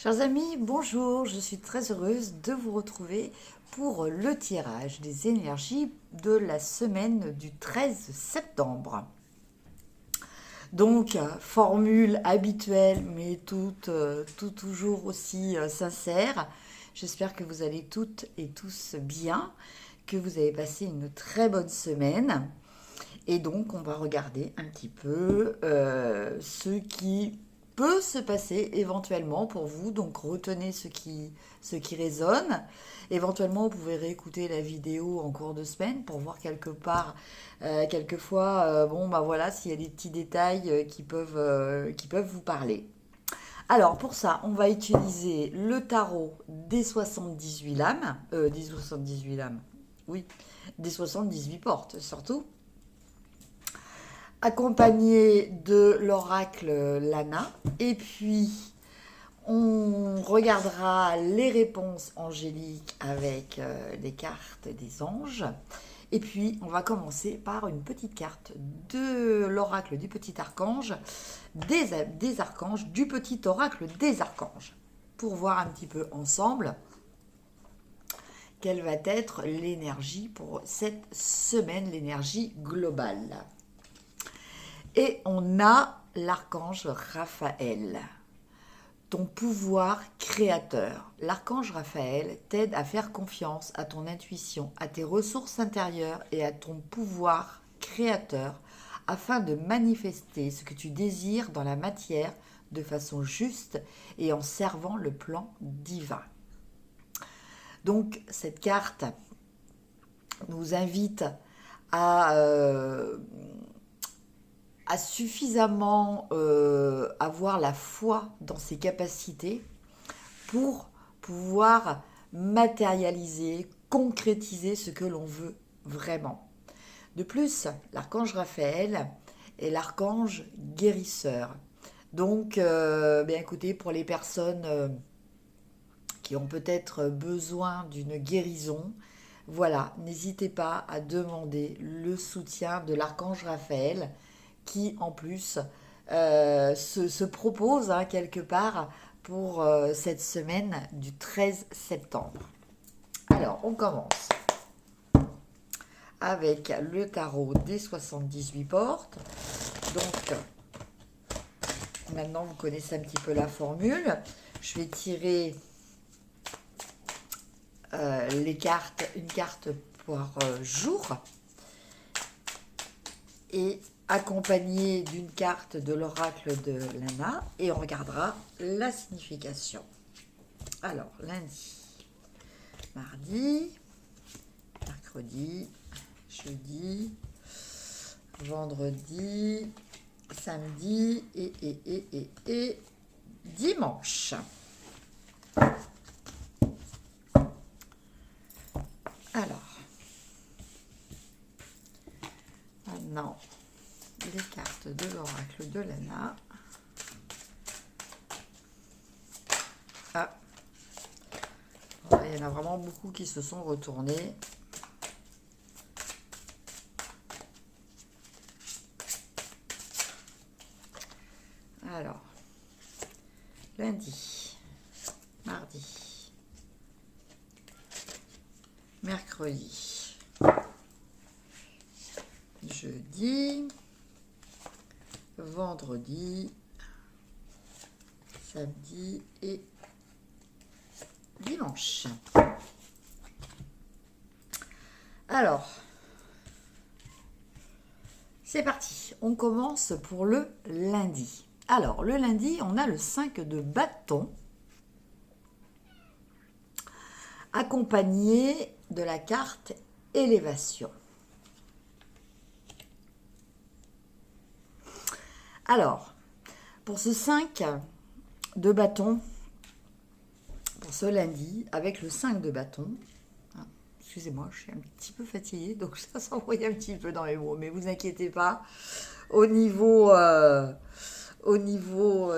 Chers amis, bonjour, je suis très heureuse de vous retrouver pour le tirage des énergies de la semaine du 13 septembre. Donc, formule habituelle, mais tout toujours aussi sincère. J'espère que vous allez toutes et tous bien, que vous avez passé une très bonne semaine. Et donc, on va regarder un petit peu ce qui peut se passer éventuellement pour vous. Donc, retenez ce qui résonne. Éventuellement, vous pouvez réécouter la vidéo en cours de semaine pour voir quelque part, quelquefois, bon, bah voilà, s'il y a des petits détails qui peuvent vous parler. Alors, pour ça, on va utiliser le tarot des 78 lames, des 78 lames, oui, des 78 portes surtout, accompagné de l'oracle Lana. Et puis, on regardera les réponses angéliques avec les cartes des anges. Et puis, on va commencer par une petite carte de l'oracle du petit archange, des archanges, du petit oracle des archanges, pour voir un petit peu ensemble quelle va être l'énergie pour cette semaine, l'énergie globale. Et on a l'archange Raphaël, ton pouvoir créateur. L'archange Raphaël t'aide à faire confiance à ton intuition, à tes ressources intérieures et à ton pouvoir créateur afin de manifester ce que tu désires dans la matière de façon juste et en servant le plan divin. Donc cette carte nous invite à suffisamment avoir la foi dans ses capacités pour pouvoir matérialiser, concrétiser ce que l'on veut vraiment. De plus, l'archange Raphaël est l'archange guérisseur. Donc, bien écoutez, pour les personnes qui ont peut-être besoin d'une guérison, voilà, n'hésitez pas à demander le soutien de l'archange Raphaël qui en plus se propose quelque part pour cette semaine du 13 septembre. Alors, on commence avec le tarot des 78 portes. Donc, maintenant vous connaissez un petit peu la formule. Je vais tirer une carte par jour et accompagné d'une carte de l'oracle de Lana, et on regardera la signification. Alors, lundi, mardi, mercredi, jeudi, vendredi, samedi et dimanche. Alors, maintenant, les cartes de l'oracle de Lana. Ah, il y en a vraiment beaucoup qui se sont retournés. Alors, lundi, mardi, mercredi, jeudi, vendredi, samedi et dimanche. Alors, c'est parti. On commence pour le lundi. Alors, le lundi, on a le 5 de bâton, accompagné de la carte élévation. Alors, pour ce 5 de bâton, pour ce lundi, avec le 5 de bâton, excusez-moi, je suis un petit peu fatiguée, donc ça s'envoie un petit peu dans les mots, mais vous inquiétez pas, au niveau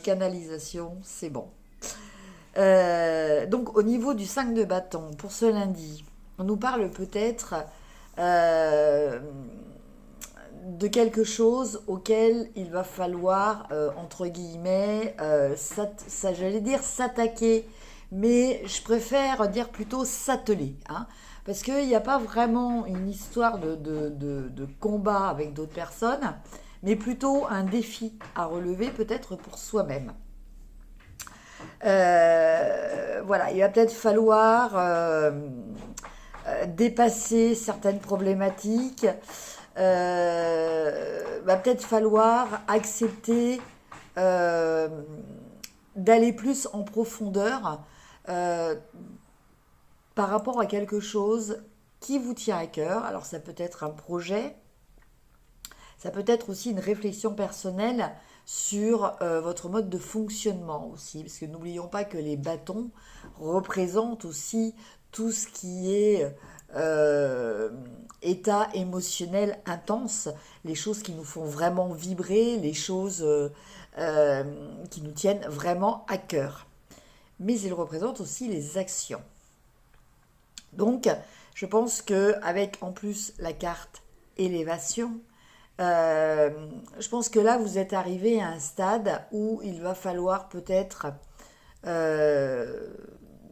canalisation, c'est bon. Donc, au niveau du 5 de bâton, pour ce lundi, on nous parle peut-être de quelque chose auquel il va falloir, entre guillemets, j'allais dire s'attaquer, mais je préfère dire plutôt s'atteler, hein, parce qu'il n'y a pas vraiment une histoire de combat avec d'autres personnes, mais plutôt un défi à relever peut-être pour soi-même. Voilà, il va peut-être falloir dépasser certaines problématiques. Va peut-être falloir accepter euh, d'aller plus en profondeur euh, par rapport à quelque chose qui vous tient à cœur. Alors ça peut être un projet, ça peut être aussi une réflexion personnelle sur votre mode de fonctionnement aussi, parce que n'oublions pas que les bâtons représentent aussi tout ce qui est euh, état émotionnel intense, les choses qui nous font vraiment vibrer, les choses euh, qui nous tiennent vraiment à cœur. Mais ils représentent aussi les actions. Donc, je pense que avec en plus la carte élévation, euh, je pense que là, vous êtes arrivé à un stade où il va falloir peut-être euh,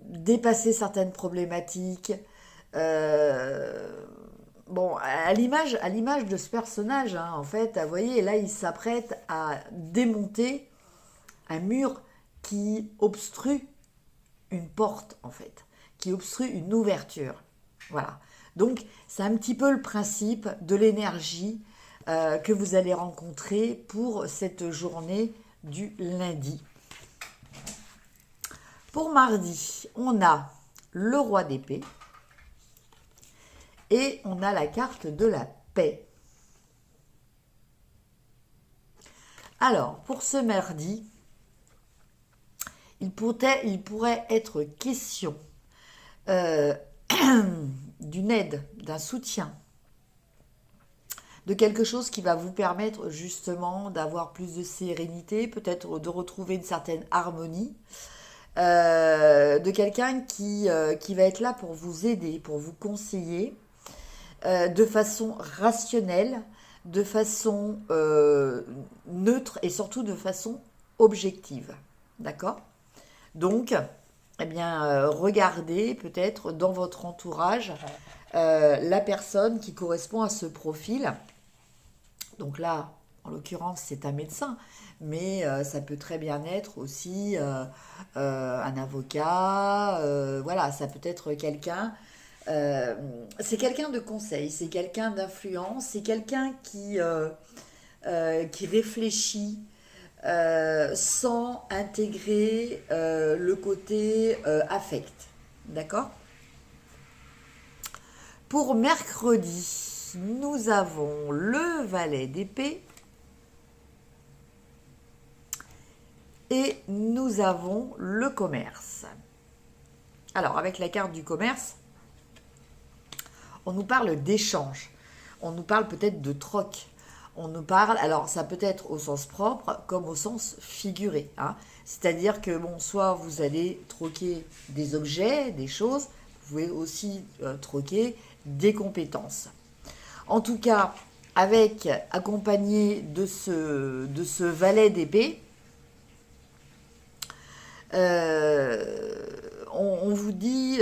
dépasser certaines problématiques. Euh, bon, à l'image de ce personnage, hein, en fait, vous voyez, là, il s'apprête à démonter un mur qui obstrue une porte, en fait, qui obstrue une ouverture. Voilà. Donc, c'est un petit peu le principe de l'énergie que vous allez rencontrer pour cette journée du lundi. Pour mardi, on a le roi d'épée et on a la carte de la paix. Alors, pour ce mardi, il pourrait être question euh, d'une aide, d'un soutien, de quelque chose qui va vous permettre justement d'avoir plus de sérénité, peut-être de retrouver une certaine harmonie, de quelqu'un qui va être là pour vous aider, pour vous conseiller, de façon rationnelle, de façon neutre et surtout de façon objective. D'accord? Donc, eh bien, regardez peut-être dans votre entourage la personne qui correspond à ce profil. Donc là, en l'occurrence, c'est un médecin, mais ça peut très bien être aussi un avocat. Voilà, ça peut être quelqu'un. C'est quelqu'un de conseil, c'est quelqu'un d'influence, c'est quelqu'un qui réfléchit sans intégrer le côté affect. D'accord? Pour mercredi, nous avons le valet d'épée et nous avons le commerce. Alors, avec la carte du commerce, on nous parle d'échange, on nous parle peut-être de troc, on nous parle, alors ça peut être au sens propre comme au sens figuré, hein. C'est-à-dire que bon, soit vous allez troquer des objets, des choses, vous pouvez aussi troquer des compétences. En tout cas, avec accompagné de ce valet d'épée, on vous dit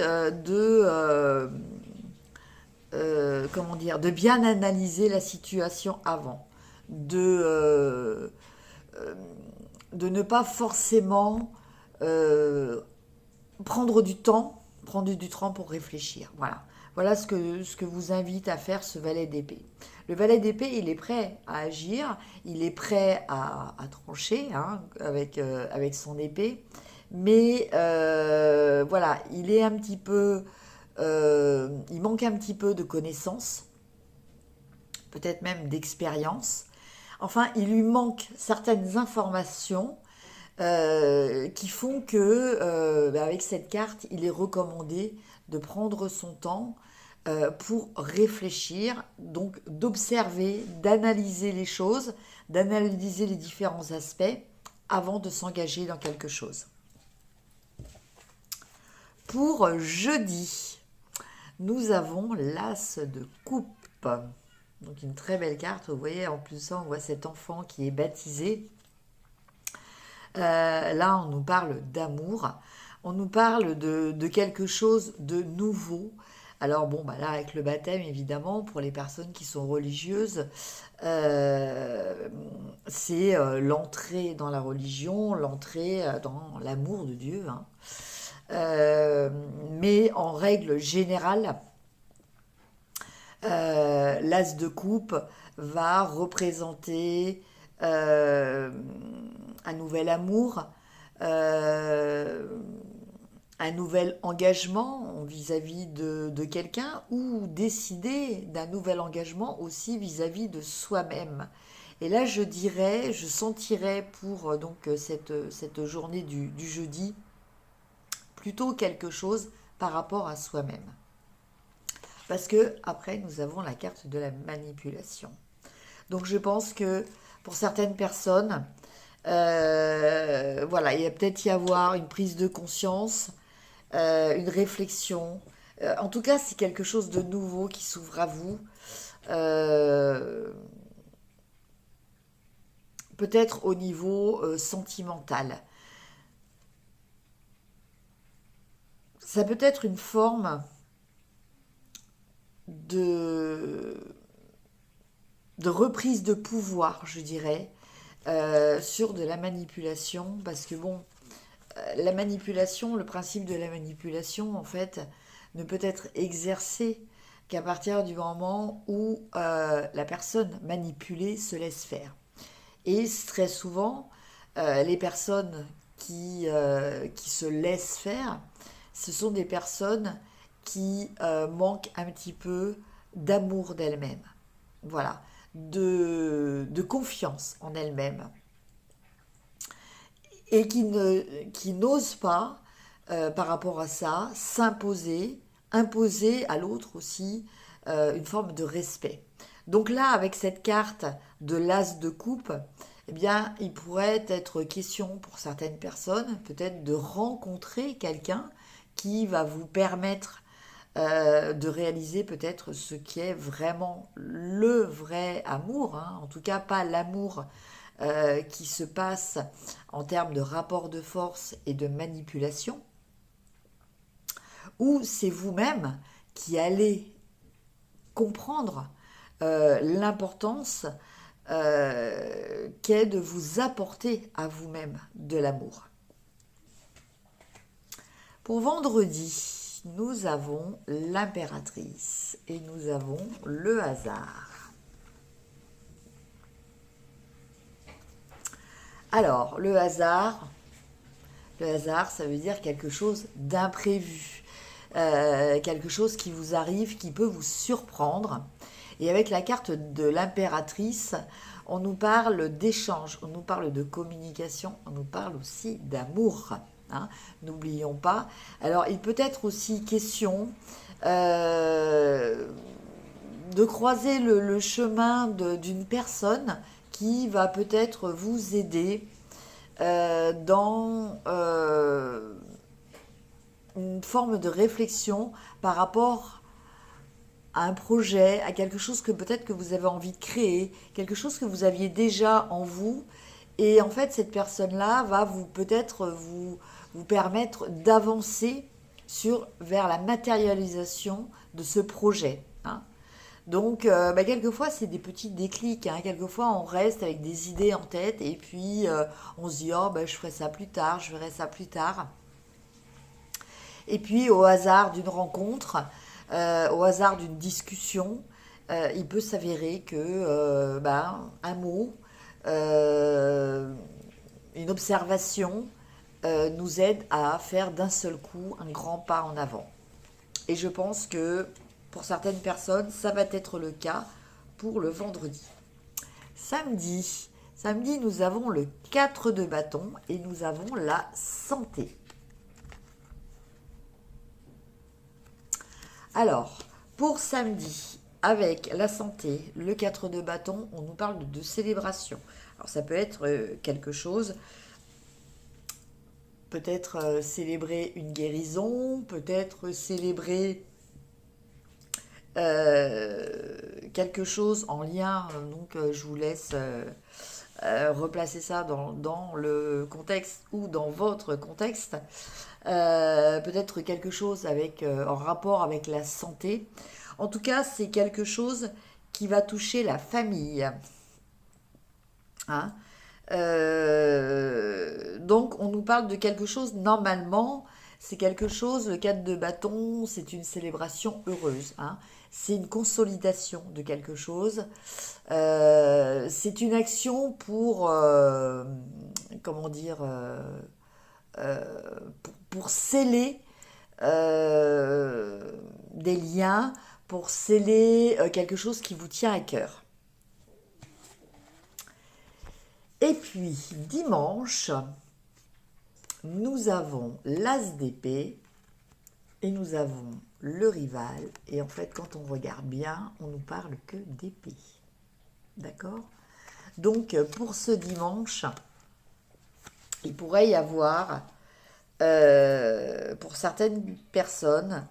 comment dire, de bien analyser la situation avant, de, euh, de ne pas forcément euh, prendre du temps pour réfléchir. Voilà. Voilà ce que vous invite à faire ce valet d'épée. Le valet d'épée, il est prêt à agir, il est prêt à trancher, hein, avec son épée, mais voilà, il est un petit peu, il manque un petit peu de connaissances, peut-être même d'expérience. Enfin, il lui manque certaines informations qui font que, avec cette carte, il est recommandé de prendre son temps pour réfléchir, donc d'observer, d'analyser les choses, d'analyser les différents aspects avant de s'engager dans quelque chose. Pour jeudi, nous avons l'as de coupe. Donc une très belle carte, vous voyez, en plus ça, on voit cet enfant qui est baptisé. Là, on nous parle d'amour, on nous parle de quelque chose de nouveau. Alors bon, bah là, avec le baptême, évidemment, pour les personnes qui sont religieuses, euh, c'est l'entrée dans la religion, l'entrée dans l'amour de Dieu, hein. Euh, mais en règle générale, l'as de coupe va représenter euh, un nouvel amour, euh, un nouvel engagement vis-à-vis de quelqu'un ou décider d'un nouvel engagement aussi vis-à-vis de soi-même. Et là, je dirais, je sentirais pour cette journée du jeudi plutôt quelque chose par rapport à soi-même. Parce que après, nous avons la carte de la manipulation. Donc je pense que pour certaines personnes, voilà, il va peut-être y avoir une prise de conscience, une réflexion. En tout cas, c'est quelque chose de nouveau qui s'ouvre à vous. Euh, Peut-être au niveau sentimental. Ça peut être une forme de, de reprise de pouvoir, je dirais, sur de la manipulation, parce que bon, la manipulation, le principe de la manipulation, en fait, ne peut être exercé qu'à partir du moment où la personne manipulée se laisse faire. Et très souvent, les personnes qui se laissent faire, ce sont des personnes qui manquent un petit peu d'amour d'elles-mêmes. Voilà, de confiance en elles-mêmes et qui n'osent pas, par rapport à ça, s'imposer, imposer à l'autre aussi une forme de respect. Donc là, avec cette carte de l'as de coupe, eh bien, il pourrait être question pour certaines personnes, peut-être de rencontrer quelqu'un qui va vous permettre de réaliser peut-être ce qui est vraiment le vrai amour, hein. En tout cas pas l'amour qui se passe en termes de rapport de force et de manipulation, ou c'est vous-même qui allez comprendre l'importance qu'est de vous apporter à vous-même de l'amour. Pour vendredi, nous avons l'impératrice et nous avons le hasard. Alors, le hasard, ça veut dire quelque chose d'imprévu, quelque chose qui vous arrive, qui peut vous surprendre. Et avec la carte de l'impératrice, on nous parle d'échange, on nous parle de communication, on nous parle aussi d'amour, hein. N'oublions pas. Alors, il peut être aussi question euh, de croiser le chemin d'une personne qui va peut-être vous aider dans une forme de réflexion par rapport à un projet, à quelque chose que peut-être que vous avez envie de créer, quelque chose que vous aviez déjà en vous. Et en fait, cette personne-là va vous peut-être vous permettre d'avancer vers la matérialisation de ce projet, hein. Donc, quelquefois, c'est des petits déclics, hein. Quelquefois, on reste avec des idées en tête et puis on se dit, oh, je ferai ça plus tard, je verrai ça plus tard. Et puis, au hasard d'une rencontre, au hasard d'une discussion, il peut s'avérer que un mot, euh, une observation nous aide à faire d'un seul coup un grand pas en avant. Et je pense que pour certaines personnes, ça va être le cas pour le vendredi. Samedi, nous avons le 4 de bâton et nous avons la santé. Alors, pour samedi, avec la santé, le 4 de bâton, on nous parle de célébration. Alors ça peut être quelque chose, peut-être célébrer une guérison, peut-être célébrer quelque chose en lien, donc je vous laisse replacer ça dans le contexte ou dans votre contexte. Peut-être quelque chose en rapport avec la santé. En tout cas, c'est quelque chose qui va toucher la famille. Hein. Donc, on nous parle de quelque chose, normalement, c'est quelque chose, le 4 de bâton, c'est une célébration heureuse. Hein. C'est une consolidation de quelque chose. C'est une action comment dire, pour sceller des liens, pour sceller quelque chose qui vous tient à cœur. Et puis, dimanche, nous avons l'as d'épée et nous avons le rival. Et en fait, quand on regarde bien, on nous parle que d'épée. D'accord? Donc, pour ce dimanche, il pourrait y avoir, pour certaines personnes,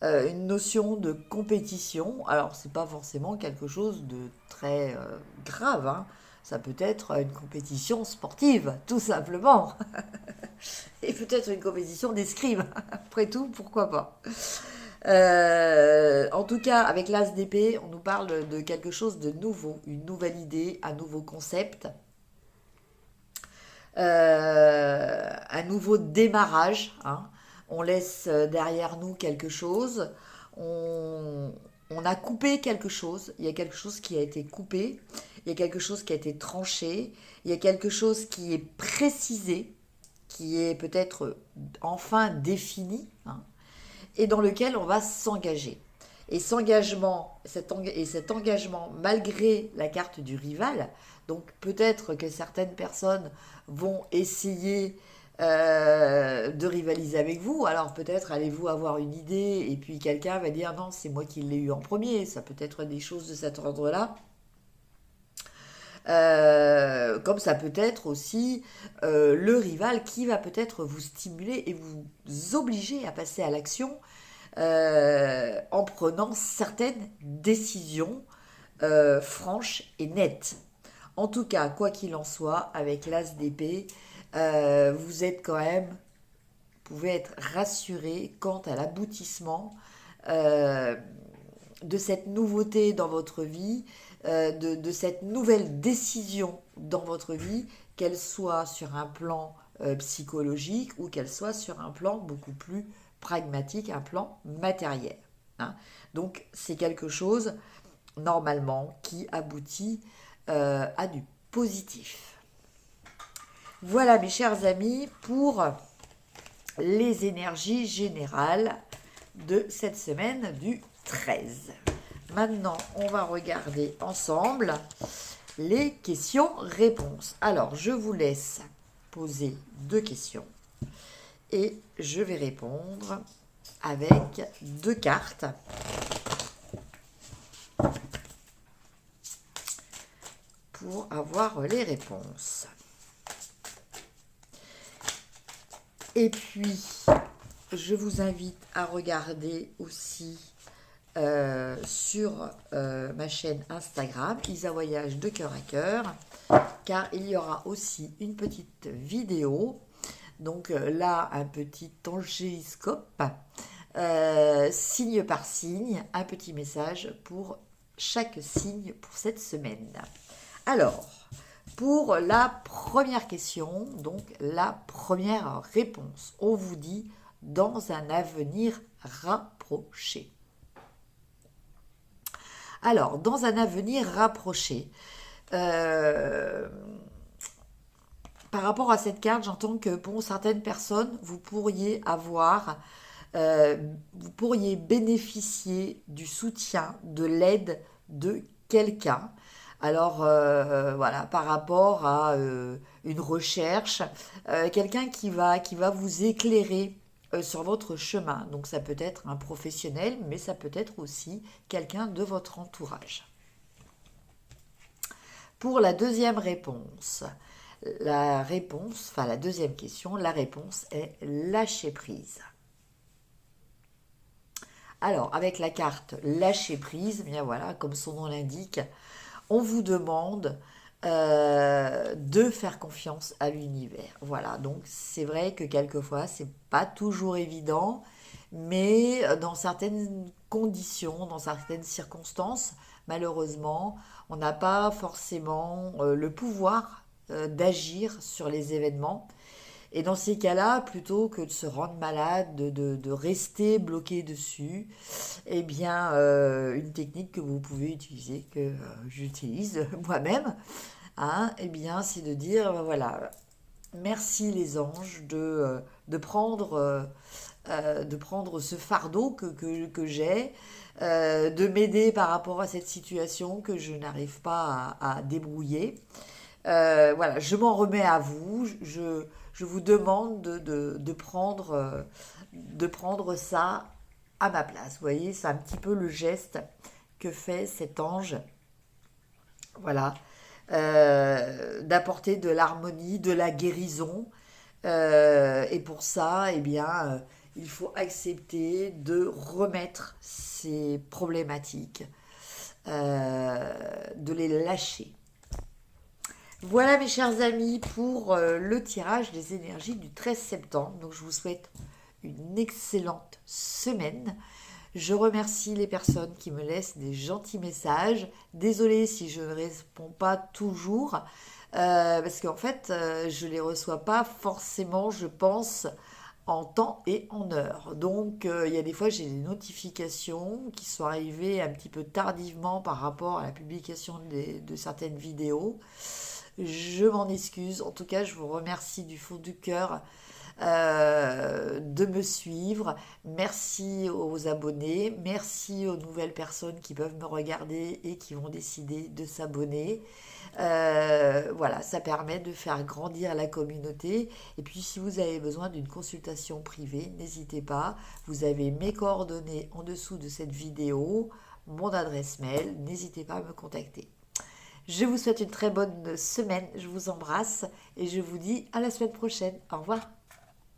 une notion de compétition. Alors, c'est pas forcément quelque chose de très grave, hein. Ça peut être une compétition sportive, tout simplement. Et peut-être une compétition d'escrime. Après tout, pourquoi pas. En tout cas, avec l'as d'épée, on nous parle de quelque chose de nouveau, une nouvelle idée, un nouveau concept, un nouveau démarrage. Hein. On laisse derrière nous quelque chose. On a coupé quelque chose. Il y a quelque chose qui a été coupé. Il y a quelque chose qui a été tranché. Il y a quelque chose qui est précisé, qui est peut-être enfin défini, hein, et dans lequel on va s'engager. Et cet engagement, malgré la carte du rival, donc peut-être que certaines personnes vont essayer de rivaliser avec vous, alors peut-être allez-vous avoir une idée, et puis quelqu'un va dire non, c'est moi qui l'ai eu en premier, ça peut être des choses de cet ordre-là. Comme ça peut être aussi le rival qui va peut-être vous stimuler et vous obliger à passer à l'action en prenant certaines décisions franches et nettes. En tout cas, quoi qu'il en soit, avec l'as d'épée, vous êtes quand même, vous pouvez être rassuré quant à l'aboutissement euh, de cette nouveauté dans votre vie, de cette nouvelle décision dans votre vie, qu'elle soit sur un plan psychologique ou qu'elle soit sur un plan beaucoup plus pragmatique, un plan matériel. Hein. Donc c'est quelque chose, normalement, qui aboutit à du positif. Voilà mes chers amis pour les énergies générales de cette semaine du 13. Maintenant, on va regarder ensemble les questions-réponses. Alors, je vous laisse poser 2 questions et je vais répondre avec 2 cartes. Pour avoir les réponses. Et puis, je vous invite à regarder aussi sur ma chaîne Instagram, Isa Voyage de cœur à cœur, car il y aura aussi une petite vidéo. Donc là, un petit angéliscope, signe par signe, un petit message pour chaque signe pour cette semaine. Alors, pour la première question, donc la première réponse, on vous dit dans un avenir rapproché. Alors, dans un avenir rapproché, par rapport à cette carte, j'entends que pour certaines personnes, vous pourriez bénéficier du soutien, de l'aide de quelqu'un. Alors voilà, par rapport à une recherche, quelqu'un qui va vous éclairer sur votre chemin. Donc ça peut être un professionnel, mais ça peut être aussi quelqu'un de votre entourage. Pour la deuxième réponse, la deuxième question, la réponse est lâcher prise. Alors, avec la carte lâcher prise, eh bien voilà, comme son nom l'indique, on vous demande de faire confiance à l'univers. Voilà, donc c'est vrai que quelquefois, c'est pas toujours évident, mais dans certaines conditions, dans certaines circonstances, malheureusement, on n'a pas forcément le pouvoir d'agir sur les événements. Et dans ces cas-là, plutôt que de se rendre malade, de rester bloqué dessus, eh bien, une technique que vous pouvez utiliser, que j'utilise moi-même, hein, eh bien, c'est de dire, voilà, merci les anges de prendre ce fardeau que j'ai, de m'aider par rapport à cette situation que je n'arrive pas à débrouiller. Voilà, je m'en remets à vous. Je vous demande de prendre ça à ma place. Vous voyez, c'est un petit peu le geste que fait cet ange. Voilà. D'apporter de l'harmonie, de la guérison. Et pour ça, eh bien, il faut accepter de remettre ces problématiques, de les lâcher. Voilà mes chers amis pour le tirage des énergies du 13 septembre. Donc je vous souhaite une excellente semaine. Je remercie les personnes qui me laissent des gentils messages. Désolée si je ne réponds pas toujours, parce qu'en fait, je ne les reçois pas forcément, je pense, en temps et en heure. Donc, il y a des fois, j'ai des notifications qui sont arrivées un petit peu tardivement par rapport à la publication de certaines vidéos. Je m'en excuse. En tout cas, je vous remercie du fond du cœur de me suivre. Merci aux abonnés. Merci aux nouvelles personnes qui peuvent me regarder et qui vont décider de s'abonner. Voilà, ça permet de faire grandir la communauté. Et puis, si vous avez besoin d'une consultation privée, n'hésitez pas. Vous avez mes coordonnées en dessous de cette vidéo, mon adresse mail. N'hésitez pas à me contacter. Je vous souhaite une très bonne semaine, je vous embrasse et je vous dis à la semaine prochaine. Au revoir.